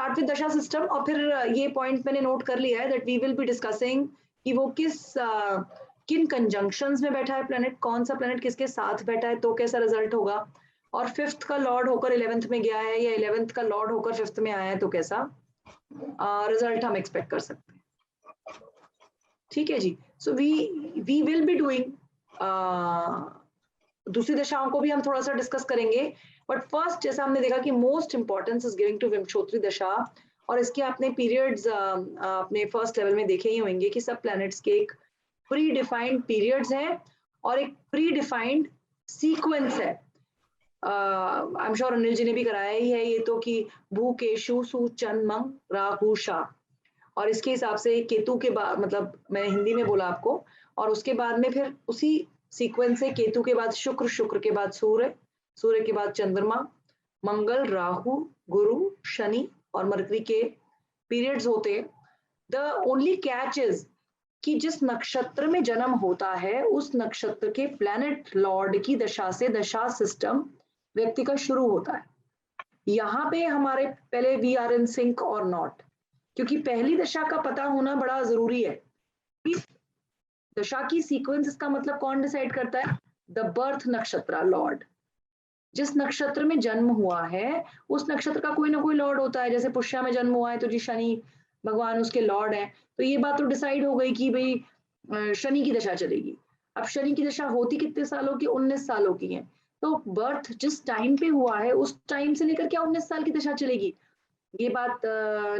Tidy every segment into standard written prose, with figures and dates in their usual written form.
Start with दशा system, और फिर ये पॉइंट मैंने नोट कर लिया है that we will be discussing कि वो किन कंजंक्शंस में बैठा है प्लेनेट, कौन सा प्लेनेट किसके साथ बैठा है तो कैसा रिजल्ट होगा, और 5th का लॉर्ड होकर 11th में गया है या 11th का लॉर्ड होकर 5th में आया है तो कैसा रिजल्ट हम एक्सपेक्ट कर सकते हैं। ठीक है जी। So we will be doing, दूसरी दशाओं को भी हम थोड़ा सा डिस्कस करेंगे, बट फर्स्ट जैसा हमने देखा कि most importance is giving to Vimshottari dasha, और इसके आपने पीरियड्स अपने फर्स्ट लेवल में देखे ही होंगे कि सब प्लैनेट्स के एक प्री डिफाइंड पीरियड्स हैं और एक प्री डिफाइंड सीक्वेंस है। I am sure Anil ji ने भी कराया ही है ये तो, कि भू केशु सु चंद मंग राहु शा, और इसके हिसाब से केतु के बाद, मतलब मैं हिंदी में बोला आपको, और उसके बाद में फिर उसी सीक्वेंस से केतु के बाद शुक्र, शुक्र के बाद सूर्य, सूर्य के बाद चंद्रमा, मंगल, राहु, गुरु, शनि और मरकरी के पीरियड्स होते हैं। द ओनली कैच इज कि जिस नक्षत्र में जन्म होता है उस नक्षत्र के प्लैनेट लॉर्ड की दशा से दशा सिस्टम व्यक्ति का शुरू होता है। यहाँ पे हमारे पहले वी आर इन सिंक और नॉट, क्योंकि पहली दशा का पता होना बड़ा जरूरी है। दशा की सीक्वेंस, इसका मतलब कौन डिसाइड करता है? द बर्थ नक्षत्र लॉर्ड। जिस नक्षत्र में जन्म हुआ है उस नक्षत्र का कोई ना कोई लॉर्ड होता है। जैसे पुष्या में जन्म हुआ है तो जी शनि भगवान उसके लॉर्ड है, तो ये बात तो डिसाइड हो गई कि भाई शनि की दशा चलेगी। अब शनि की दशा होती कितने सालों की? 19 सालों की है। तो बर्थ जिस टाइम पे हुआ है उस टाइम से लेकर क्या 19 साल की दशा चलेगी? ये बात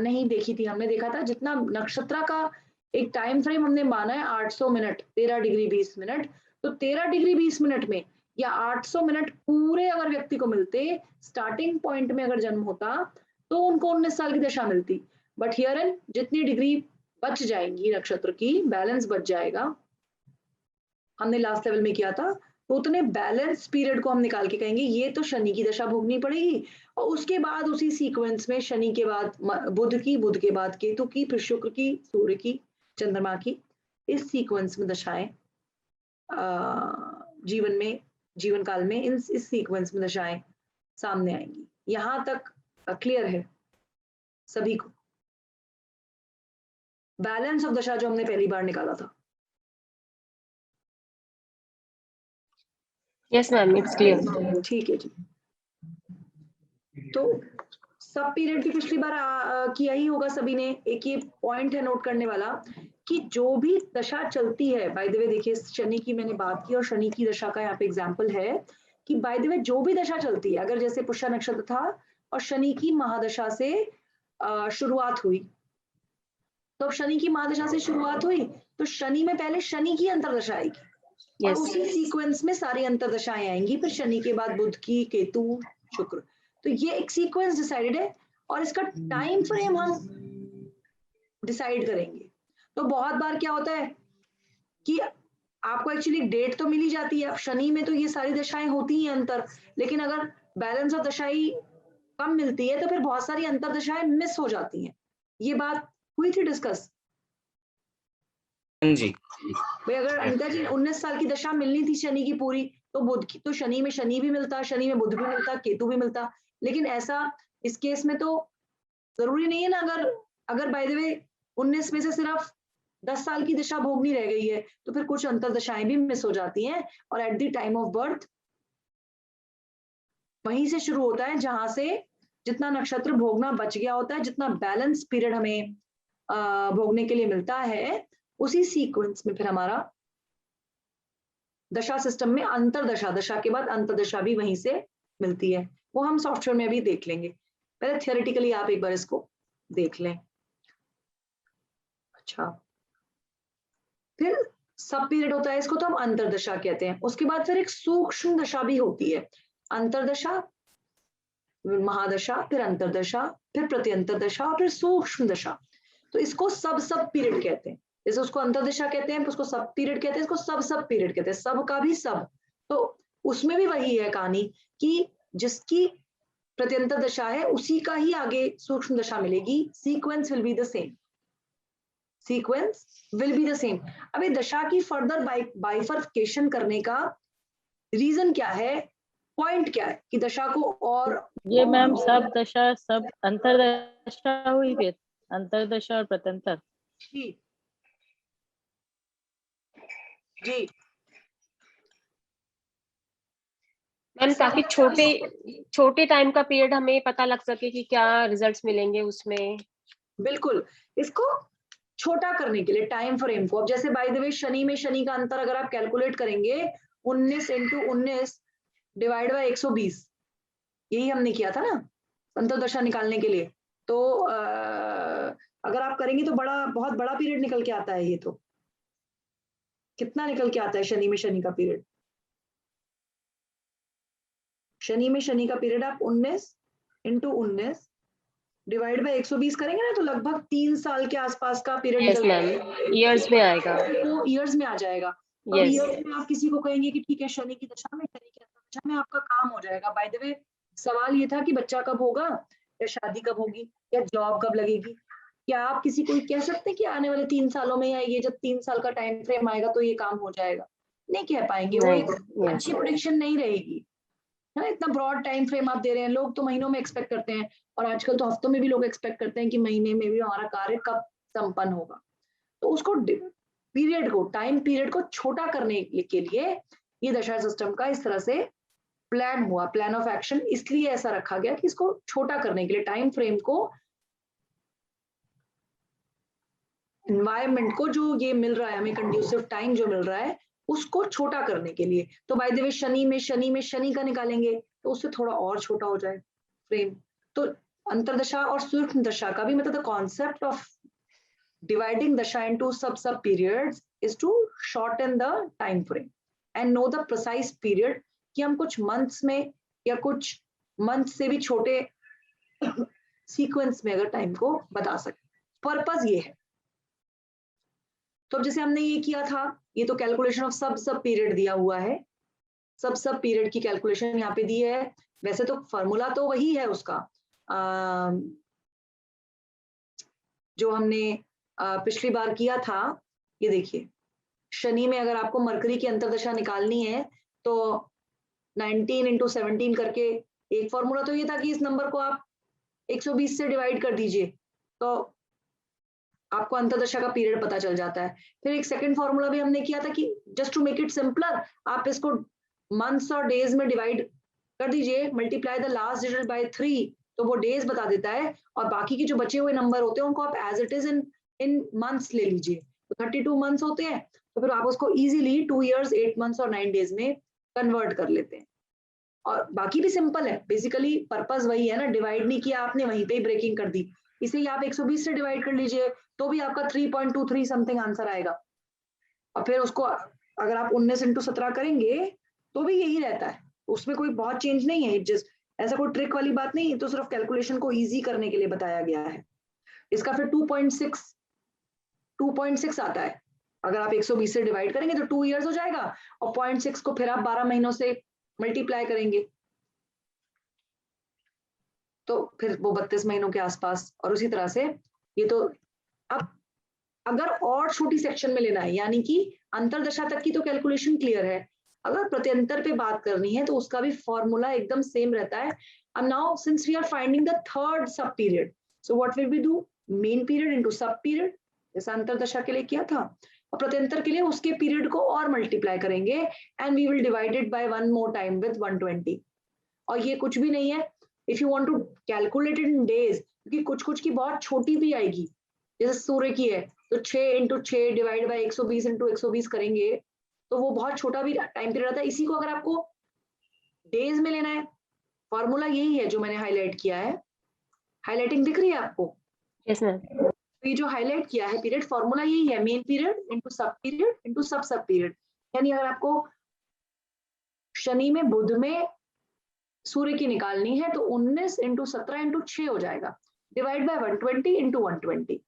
नहीं देखी थी। हमने देखा था जितना नक्षत्र का एक टाइम फ्रेम हमने माना है 800 मिनट, 13 डिग्री 20 मिनट, तो 13 डिग्री 20 मिनट में या 800 मिनट पूरे अगर व्यक्ति को मिलते, स्टार्टिंग पॉइंट में अगर जन्म होता तो उनको 19 साल की दशा मिलती। बट हियर एन जितनी डिग्री बच जाएंगी नक्षत्र की, बैलेंस बच जाएगा, हमने लास्ट लेवल में किया था, तो उतने बैलेंस पीरियड को हम निकाल के कहेंगे ये तो शनि की दशा भोगनी पड़ेगी, और उसके बाद उसी सीक्वेंस में शनि के बाद बुध की, बुध के बाद केतु की, फिर शुक्र की, सूर्य की, चंद्रमा की, इस सीक्वेंस में दशाएं जीवन में, जीवन काल में इस सीक्वेंस में दशाएं सामने आएंगी। यहां तक क्लियर है सभी को? बैलेंस ऑफ दशा जो हमने पहली बार निकाला था। Yes ma'am, it's clear. ठीक है जी। तो सब पीरियड की पिछली बार किया ही होगा सभी ने। एक ये पॉइंट है नोट करने वाला कि जो भी दशा चलती है, बाय द वे देखिए शनि की मैंने बात की और शनि की दशा का यहाँ पे एग्जांपल है कि बाय द वे जो भी दशा चलती है, अगर जैसे पुष्य नक्षत्र था और शनि की महादशा से शुरुआत हुई, तो शनि की महादशा से शुरुआत हुई तो शनि में पहले शनि की अंतरदशा आएगी और उसी सीक्वेंस में सारी अंतरदशाएं आएंगी, फिर शनि के बाद बुध की, केतु, शुक्र। तो ये एक सीक्वेंस डिसाइडेड है और इसका टाइम फ्रेम हम डिसाइड करेंगे। तो बहुत बार क्या होता है कि आपको एक्चुअली डेट तो मिली जाती है, अब शनि में तो ये सारी दशाएं होती हैं अंतर, लेकिन अगर बैलेंस ऑफ दशाएं कम मिलती है तो फिर बहुत सारी अंतर दशाएं मिस हो जाती हैं। ये बात हुई थी डिस्कस जी भाई। अगर अनिता जी 19 साल की दशा मिलनी थी शनि की पूरी, तो बुध की, तो शनि में शनि भी मिलता, शनि में बुध भी मिलता, केतु भी मिलता, लेकिन ऐसा इस केस में तो जरूरी नहीं है ना। अगर बाय द वे 19 में से सिर्फ 10 साल की दशा भोगनी रह गई है तो फिर कुछ अंतर दशाएं भी मिस हो जाती हैं, और at the time of birth वहीं से शुरू होता है जहां से जितना नक्षत्र भोगना बच गया होता है, जितना बैलेंस पीरियड हमें भोगने के लिए मिलता है, उसी सीक्वेंस में फिर हमारा दशा सिस्टम में अंतरदशा, दशा के बाद अंतरदशा भी वहीं से मिलती है। वो हम सॉफ्टवेयर में भी देख लेंगे, पहले थियोरेटिकली आप एक बार इसको देख लें। अच्छा, फिर सब पीरियड होता है, इसको तो हम अंतरदशा कहते हैं। उसके बाद फिर एक सूक्ष्म दशा भी होती है, अंतरदशा, महादशा, फिर अंतरदशा, फिर प्रत्यंतर दशा और फिर सूक्ष्म दशा। तो इसको सब पीरियड कहते हैं। जैसे उसको अंतरदशा कहते हैं, उसको सब पीरियड कहते हैं, इसको सब पीरियड कहते हैं, सब का भी सब। तो उसमें भी वही है कहानी कि जिसकी प्रत्यंतर दशा है उसी का ही आगे सूक्ष्म दशा मिलेगी। Sequence will be the same, sequence will be the same. अभी दशा की फर्दर बाइफर्केशन करने का रीजन क्या है? पॉइंट क्या है कि दशा को और ये मैम सब दशा, सब अंतरदशा हुई, फिर अंतरदशा और प्रत्यंतर। जी जी मैम ताकि छोटे टाइम का पीरियड हमें पता लग सके कि क्या रिजल्ट्स मिलेंगे उसमें। बिल्कुल, इसको छोटा करने के लिए टाइम फ्रेम को, अब जैसे बाय द वे शनि में शनि का अंतर अगर आप कैलकुलेट करेंगे 19 इंटू 19 डिवाइड बाय 120, यही हमने किया था ना अंतरदशा निकालने के लिए। तो अगर आप करेंगे तो बहुत बड़ा पीरियड निकल के आता है। ये तो कितना निकल के आता है शनि में शनि का पीरियड? शनि में शनि का पीरियड आप 19 इंटू 19 डिवाइड बाय 120 करेंगे ना, तो लगभग 3 साल के आसपास का पीरियड यस मैम, ईयर्स में आएगा, तो ईयर्स में आ जाएगा। तो यस ईयर्स में आप किसी को कहेंगे कि ठीक है शनि की दशा में शनि की दशा में आपका काम हो जाएगा। बाय द वे सवाल ये था कि बच्चा कब होगा या शादी कब होगी या जॉब कब लगेगी। क्या आप किसी को कह सकते हैं कि आने वाले 3 सालों में या ये जब 3 साल का टाइम फ्रेम आएगा तो ये काम हो जाएगा? नहीं कह पाएंगे, वो एक अच्छी प्रेडिक्शन नहीं रहेगी है। इतना ब्रॉड टाइम फ्रेम आप दे रहे हैं, लोग तो महीनों में एक्सपेक्ट करते हैं और आजकल तो हफ्तों में भी लोग एक्सपेक्ट करते हैं कि महीने में भी हमारा कार्य कब संपन्न होगा। तो उसको पीरियड को, टाइम पीरियड को छोटा करने के लिए ये दशा सिस्टम का इस तरह से प्लान हुआ, प्लान ऑफ एक्शन इसलिए ऐसा रखा गया कि इसको छोटा करने के लिए, टाइम फ्रेम को, एनवायरमेंट को जो ये मिल रहा है हमें कंड्यूसिव टाइम जो मिल रहा है उसको छोटा करने के लिए। तो बाय द वे शनि में शनि का निकालेंगे तो उससे थोड़ा और छोटा हो जाए फ्रेम। तो अंतरदशा और सूक्ष्म दशा का भी मतलब the concept of dividing dasha into sub periods is to shorten the time frame and know the precise period कि हम कुछ months में या कुछ months से भी छोटे सीक्वेंस में अगर टाइम को बता सके। पर्पस ये है। तो अब जैसे हमने ये किया था, ये तो कैलकुलेशन ऑफ सब पीरियड दिया हुआ है, सब पीरियड की कैलकुलेशन यहाँ पे दी है। वैसे तो फॉर्मूला तो वही है उसका जो हमने पिछली बार किया था। ये देखिए शनि में अगर आपको मरकरी की अंतरदशा निकालनी है तो 19 इंटू 17 करके एक फॉर्मूला तो ये था कि इस नंबर को आप 120 से डिवाइड कर दीजिए तो आपको अंतरदशा का पीरियड पता चल जाता है। फिर एक सेकंड फॉर्मूला भी हमने किया था कि just to make it simpler आप इसको मंथ्स और डेज में डिवाइड कर दीजिए, multiply the last digit by 3 तो वो डेज बता देता है और बाकी के जो बचे हुए नंबर होते हैं उनको आप as it is in months ले लीजिए। तो 32 मंथ्स होते हैं तो फिर आप उसको इजीली 2 इयर्स 8 मंथ्स और 9 डेज में कन्वर्ट कर लेते हैं। और बाकी भी सिंपल है, बेसिकली पर्पस वही है ना, डिवाइड नहीं किया आपने, वहीं पे ही ब्रेकिंग कर दी। इसे ही आप 120 से डिवाइड कर लीजिए तो भी आपका 3.23 समथिंग आंसर आएगा। और फिर उसको अगर आप 19 इंटू 17 करेंगे तो भी यही रहता है, उसमें कोई बहुत चेंज नहीं है। जस्ट ऐसा कोई ट्रिक वाली बात नहीं है, तो सिर्फ कैलकुलेशन को इजी करने के लिए बताया गया है। इसका फिर 2.6 आता है। अगर आप 120 से डिवाइड करेंगे तो 2 इयर्स हो जाएगा और 0.6 को फिर आप 12 महीनों से मल्टीप्लाई करेंगे तो फिर वो 32 महीनों के आसपास। और उसी तरह से ये तो अब अगर और छोटी सेक्शन में लेना है यानी कि अंतरदशा तक की तो कैलकुलेशन क्लियर है, अगर प्रत्यंतर पे बात करनी है तो उसका भी फॉर्मूला एकदम सेम रहता है। And now since we are finding the third sub period, so what will we do? Main period into sub period, जैसा अंतरदशा के लिए किया था, और प्रत्यंतर के लिए उसके पीरियड को और मल्टीप्लाई करेंगे and we will divide it by one more time with 120। और ये कुछ भी नहीं है, if you want to calculate it in days, क्योंकि कुछ की बहुत छोटी भी आएगी, जैसे सूर्य की है तो 6 इंटू 6 डिवाइड बाई 120 इंटू 120 करेंगे तो वो बहुत छोटा भी टाइम पीरियड आता है। इसी को अगर आपको डेज में लेना है, फॉर्मूला यही है जो मैंने हाईलाइट किया है। हाईलाइटिंग दिख रही है आपको? Yes ma'am. तो ये जो हाईलाइट किया है पीरियड, फॉर्मूला यही है, मेन पीरियड इंटू सब पीरियड इंटू सब पीरियड। यानी अगर आपको शनि में बुध में सूर्य की निकालनी है तो 19 इंटू 17 इंटू 6 हो जाएगा, डिवाइड बाय 120 इंटू 120।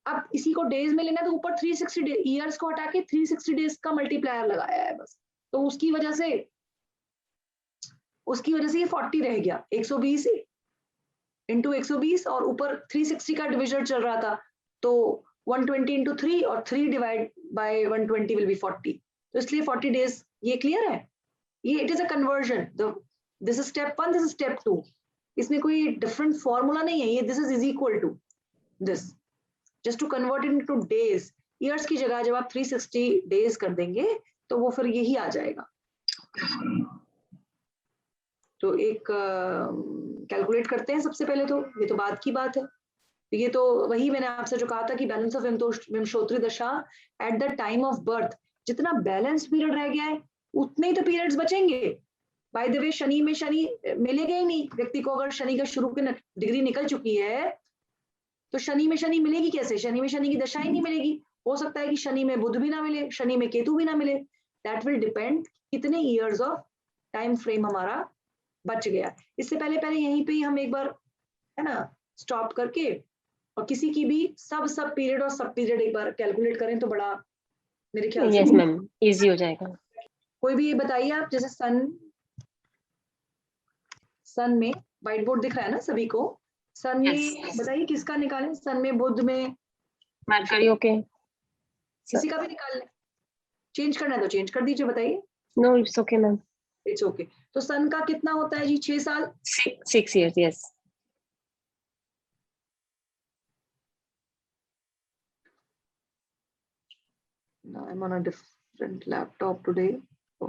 अब इसी को डेज में लेना है तो ऊपर 360 ईयर्स को हटा के 360 डेज का मल्टीप्लायर लगाया है बस, तो उसकी वजह से ये 40 रह गया। 120 इंटू 120 और ऊपर 360 का डिविजन चल रहा था तो 120 इंटू 3 और 3 डिवाइड बाय 120 विल बी 40, तो इसलिए 40 डेज। ये क्लियर है? ये it is a conversion, this is step 1, this is step 2, इसमें कोई डिफरेंट फॉर्मूला नहीं है, ये this is equal to this, just to convert it into days. Years की जगह जब आप 360 डेज कर देंगे तो वो फिर यही आ जाएगा। तो एक कैलकुलेट करते हैं सबसे पहले, तो ये तो बाद की बात है, ये तो वही मैंने आपसे जो कहा था कि बैलेंस ऑफ विमशोत्री दशा at the time of birth, जितना बैलेंस पीरियड रह गया है उतने ही तो पीरियड्स बचेंगे। बाय द वे शनि में शनि मिलेगा ही नहीं व्यक्ति को, अगर शनि का शुरू की डिग्री निकल चुकी है तो शनि में शनि मिलेगी कैसे, शनि में शनि की दशा ही नहीं मिलेगी। हो सकता है कि शनि में बुध भी ना मिले, शनि में केतु भी ना मिले, दैट विल डिपेंड कितने ईयर्स ऑफ टाइम फ्रेम हमारा बच गया। इससे पहले पहले यहीं पे ही हम एक बार है ना स्टॉप करके और किसी की भी सब पीरियड और सब पीरियड एक बार कैलकुलेट करें तो बड़ा मेरे ख्याल से यस मैम इजी हो जाएगा। कोई भी ये बताइए आप, जैसे सन में व्हाइट बोर्ड दिख रहा है ना सभी को, सन में बताइए किसका निकालें, सन में बुध में मरकरी ओके, किसी का भी निकाल लें, चेंज करना है तो चेंज कर दीजिए, बताइए। No it's okay ma'am, it's okay. तो सन का कितना होता है जी, 6 साल, 6 years, yes. I'm on a different laptop today, so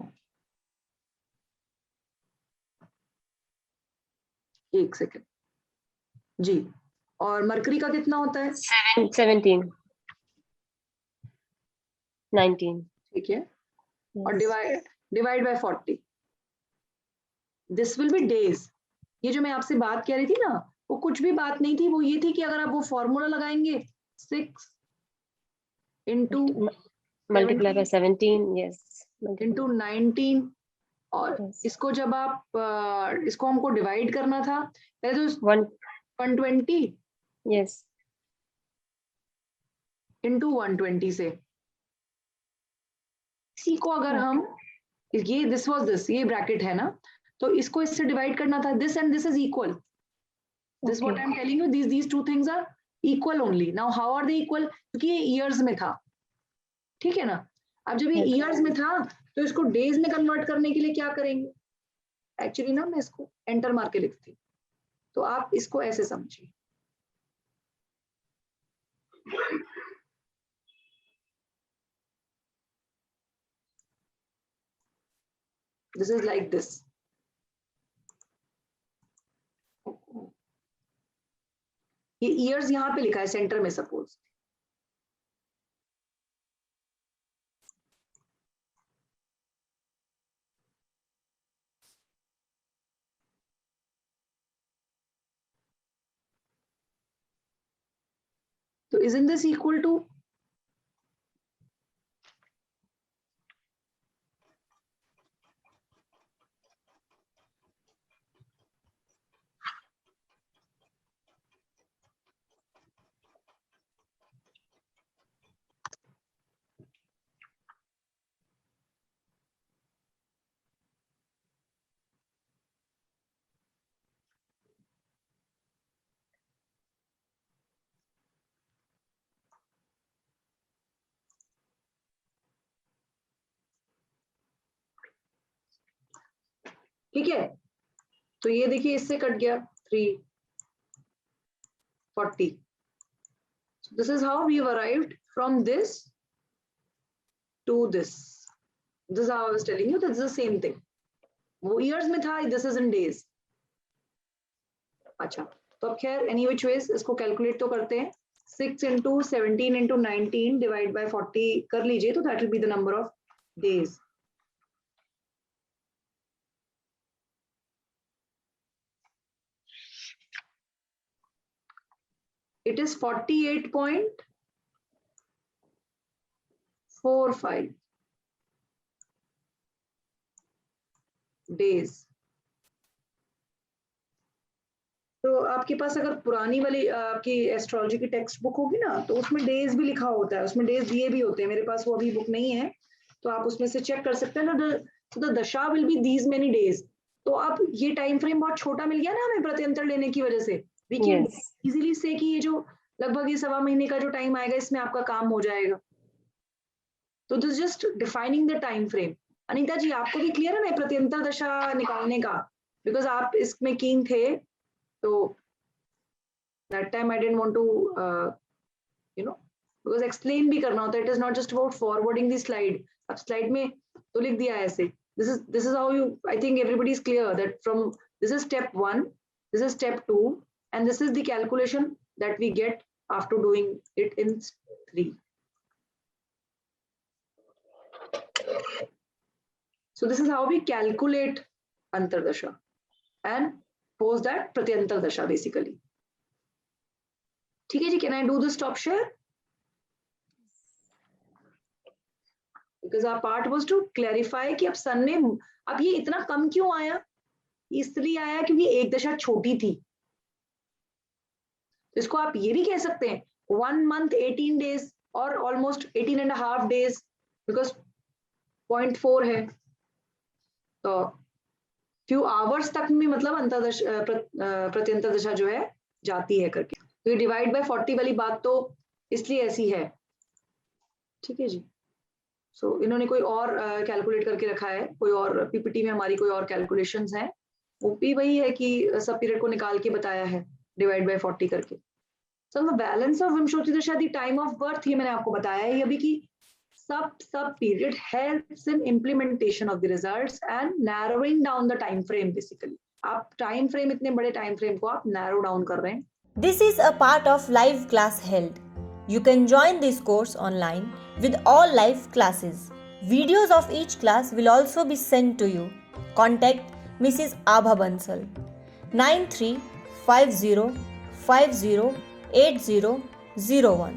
एक सेकेंड जी। और मरकरी का कितना होता है, 17, 19, ठीक है, और divide by 40, this will be days. ये जो मैं आपसे बात कह रही थी ना वो कुछ भी बात नहीं थी, वो ये थी कि अगर आप वो फॉर्मूला लगाएंगे 6 into multiply by 17, yes, into 19, और yes. इसको जब आप इसको हमको डिवाइड करना था पहले तो 120 यस इंटू 120 से, इसी को अगर हम ये दिस वाज दिस, ये ब्रैकेट है ना, तो इसको इससे डिवाइड करना था, this and this is equal, this what I am telling you, these two things are equal only. now how are they equal, क्योंकि ये ईयर्स में था, ठीक है ना। अब जब ये ईयर्स में था तो इसको डेज में कन्वर्ट करने के लिए क्या करेंगे, एक्चुअली ना मैं इसको एंटर मार के लिखती हूँ, तो आप इसको ऐसे समझिए, दिस इज लाइक दिस, ये ईयर्स यहाँ पे लिखा है सेंटर में सपोज, तो isn't this equal to, ठीक है। तो ये देखिए इससे कट गया 340, this is how we have arrived from this to this, this is how I was telling you that this is the same thing, वो years में था, this is in days। अच्छा तो अब खैर एनी विच वेज इसको calculate तो करते हैं, 6 इंटू 17 इंटू 19 डिवाइड बाय 40 कर लीजिए, तो that will be the number of days. It is 48.45 days। तो आपके पास अगर पुरानी वाली आपकी एस्ट्रोलॉजी की टेक्स्ट बुक होगी ना, तो उसमें डेज भी लिखा होता है, उसमें डेज दिए भी होते हैं, मेरे पास वो अभी बुक नहीं है, तो आप उसमें से चेक कर सकते हैं ना, द दशा will be these many days. तो अब ये टाइम फ्रेम बहुत छोटा मिल गया ना हमें प्रत्यंतर लेने की वजह से, वी कैन इजीली से कि ये जो लगभग ये 1.25 महीने का जो टाइम आएगा इसमें आपका काम हो जाएगा। तो this just defining the time frame, Anita ji आपको भी क्लियर है ना प्रत्यंतर दशा निकालने का, बिकॉज आप इसमें कीन थे, तो that time I didn't want to you know because explain भी करना होता है, it is not just about forwarding the slide. अब स्लाइड में तो लिख दिया है ऐसे, this is how you, I think everybody is clear that from this is step 1, this is step 2, and this is the calculation that we get after doing it in 3. So this is how we calculate antardasha and post that pratyantar dasha basically. ठीक है जी, can I do the stop share? Because our part was to clarify कि अब सन में अब ये इतना कम क्यों आया, इसलिए आया क्योंकि एक दशा छोटी थी। तो इसको आप ये भी कह सकते हैं 1 month 18 days और ऑलमोस्ट 18.5 days, बिकॉज 0.4 है, तो फ्यू आवर्स तक में मतलब अंतरदश प्रत्यंतर दशा जो है जाती है करके। तो ये डिवाइड बाय 40 वाली बात तो इसलिए ऐसी है, ठीक है जी। सो इन्होंने कोई और कैलकुलेट करके रखा है, कोई और पीपीटी में हमारी कोई और कैलकुलेशंस हैं, वो भी वही है कि सब पीरियड को निकाल के बताया है डिवाइड बाय 40 करके। सो द बैलेंस ऑफ विमशोत्री दशा द टाइम ऑफ बर्थ, ये मैंने आपको बताया है अभी कि सब period helps in implementation of the results and narrowing down the time frame. Basically आप टाइम फ्रेम, इतने बड़े टाइम फ्रेम को आप नैरो डाउन कर रहे हैं। This is a part of live class held. You can join this course online with all live classes. Videos of each class will also be sent to you. Contact Mrs. Abha Bansal 9350508001.